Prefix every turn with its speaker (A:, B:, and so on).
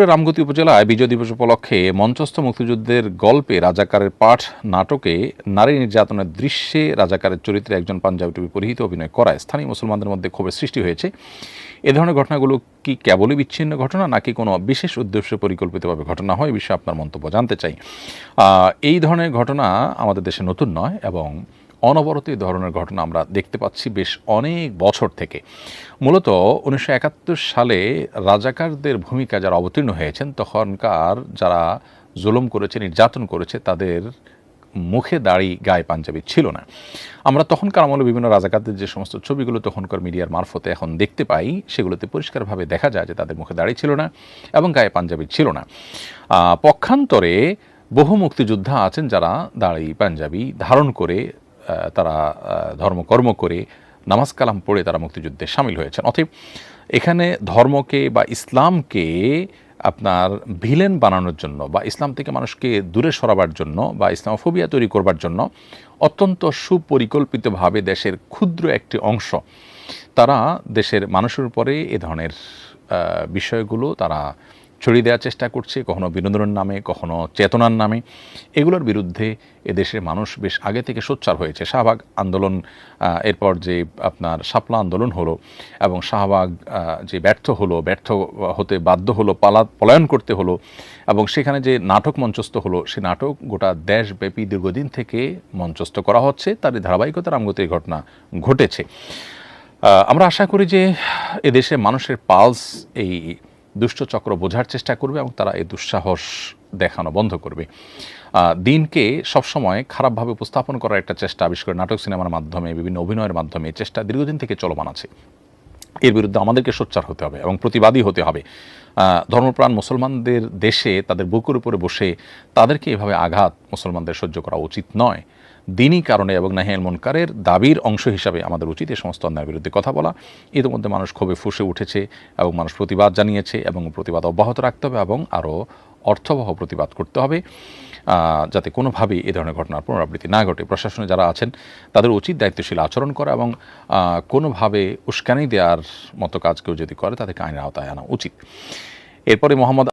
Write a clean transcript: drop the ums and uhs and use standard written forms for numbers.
A: রামগতি উপজেলায় বিজয় দিবস উপলক্ষে মঞ্চস্থ মুক্তিযুদ্ধের গল্পে রাজাকারের পাঠ নাটকে নারী নির্যাতনের দৃশ্যে রাজাকারের চরিত্রে একজন পাঞ্জাবি টুপি পরিহিত অভিনয় করায় স্থানীয় মুসলমানদের মধ্যে ক্ষোভের সৃষ্টি হয়েছে। এ ধরনের ঘটনাগুলো কি কেবলই বিচ্ছিন্ন ঘটনা নাকি কোনো বিশেষ উদ্দেশ্যে পরিকল্পিতভাবে ঘটনা হয়, এই বিষয়ে আপনার মন্তব্য জানতে চাই। এই ধরনের ঘটনা আমাদের দেশে নতুন নয় এবং অনবরত এই ধরনের ঘটনা আমরা দেখতে পাচ্ছি বেশ অনেক বছর থেকে। মূলত 1971 সালে রাজাকারদের ভূমিকা যারা অবতীর্ণ হয়েছেন তখনকার যারা জুলুম করেছে, নির্যাতন করেছে, তাদের মুখে দাড়ি, গায়ে পাঞ্জাবি ছিল না। আমরা তখনকার আমলে বিভিন্ন রাজাকারদের যে সমস্ত ছবিগুলো তখনকার মিডিয়ার মারফতে এখন দেখতে পাই, সেগুলোতে পরিষ্কারভাবে দেখা যায় যে তাদের মুখে দাড়ি ছিল না এবং গায়ে পাঞ্জাবি ছিল না। পক্ষান্তরে বহু মুক্তিযোদ্ধা আছেন যারা দাড়ি, পাঞ্জাবি ধারণ করে তারা ধর্মকর্ম করে নামাজ কালাম পড়ে তারা মুক্তিযুদ্ধে সামিল হয়েছেন। অতএব এখানে ধর্মকে বা ইসলামকে আপনার ভিলেন বানানোর জন্য বা ইসলাম থেকে মানুষকে দূরে সরাবার জন্য বা ইসলামোফোবিয়া তৈরি করবার জন্য অত্যন্ত সুপরিকল্পিতভাবে দেশের ক্ষুদ্র একটি অংশ তারা দেশের মানুষের উপরে এ ধরনের বিষয়গুলো তারা ছড়িয়ে দেওয়ার চেষ্টা করছে, কখনো বিনোদনের নামে, কখনো চেতনার নামে। এগুলোর বিরুদ্ধে এদেশের মানুষ বেশ আগে থেকে সোচ্চার হয়েছে। শাহবাগ আন্দোলন, এরপর যে আপনার শাপলা আন্দোলন হলো এবং শাহবাগ যে ব্যর্থ হতে বাধ্য হলো, পলায়ন করতে হলো এবং সেখানে যে নাটক মঞ্চস্থ হলো, সে নাটক গোটা দেশব্যাপী দীর্ঘদিন থেকে মঞ্চস্থ করা হচ্ছে। তারই ধারাবাহিকতা রামগতির এই ঘটনা ঘটেছে। আমরা আশা করি যে এদেশে মানুষের পালস এই দুষ্টচক্র বোঝার চেষ্টা করবে এবং তারা এই দুঃসাহস দেখানো বন্ধ করবে। দিনকে সবসময় খারাপভাবে উপস্থাপন করার একটা চেষ্টা, বিশেষ করে নাটক সিনেমার মাধ্যমে, বিভিন্ন অভিনয়ের মাধ্যমে চেষ্টা দীর্ঘদিন থেকে চলমান আছে। এর বিরুদ্ধে আমাদেরকে সোচ্চার হতে হবে এবং প্রতিবাদী হতে হবে। ধর্মপ্রাণ মুসলমানদের দেশে তাদের বুকের উপরে বসে তাদেরকে এভাবে আঘাত মুসলমানদের সহ্য করা উচিত নয়। দিনই কারণে এবং নাহিয়াল মুনকারের দাবির অংশ হিসাবে আমাদের উচিত এই সমস্ত অন্যায়ের বিরুদ্ধে কথা বলা। ইতিমধ্যে মানুষ ক্ষোভে ফুঁসে উঠেছে এবং মানুষ প্রতিবাদ জানিয়েছে এবং প্রতিবাদ অব্যাহত রাখতে হবে এবং আরও অর্থবহ প্রতিবাদ করতে হবে যাতে কোনোভাবেই এ ধরনের ঘটনার পুনরাবৃত্তি না ঘটে। প্রশাসনে যারা আছেন তাদের উচিত দায়িত্বশীল আচরণ করা এবং কোনোভাবে উস্কানি দেওয়ার মতো কাজ কেউ যদি করে তাদেরকে আইনের আওতায় আনা উচিত। এরপরে মোহাম্মদ